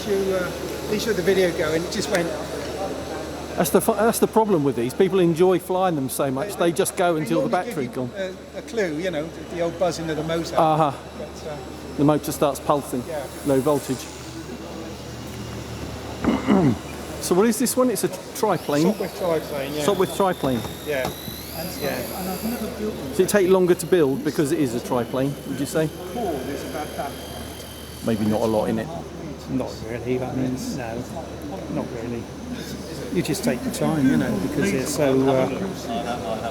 At least you had the video going, it just went. That's the problem with these. People enjoy flying them so much, they just go until the battery's gone. A clue, you know, the old buzzing of the motor. The motor starts pulsing, yeah. Low voltage. So what is this one? It's a triplane. Sopwith triplane, yeah. Sopwith triplane. Yeah. Yeah. Does it take longer to build because it is a triplane, would you say? Maybe not a lot in it. Not really, I mean, no, not really. You just take your time, you know, because it's so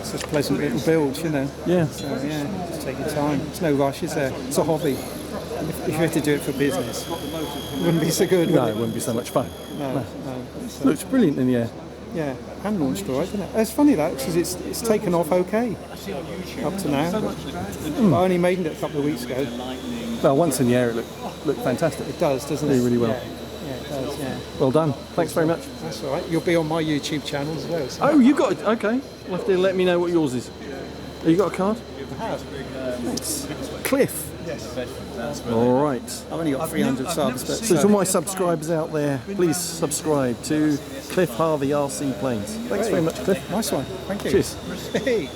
such pleasant little build, you know. Yeah. So yeah, just take your time. There's no rush, is there? It's a hobby. If you had to do it for business, it wouldn't be so good. No, it wouldn't be so much fun. No. Looks brilliant in the air. Yeah, and launched all right, didn't it? It's funny that because it's taken off okay up to now. But I only made it a couple of weeks ago. Well, once in the air, it looked fantastic. It does, doesn't it? Really, really well. Yeah, it does. Yeah. Well done. Thanks very much. That's all right. You'll be on my YouTube channel as well. So. Oh, you got it. Okay. You'll have to let me know what yours is. Have you got a card? I have. Thanks. Cliff. Yes. All right. I've only got 300 subs, but So to my subscribers out there, please subscribe to Cliff Harvey RC Planes. Thanks very much, Cliff. Nice one. Thank you. Cheers. Hey.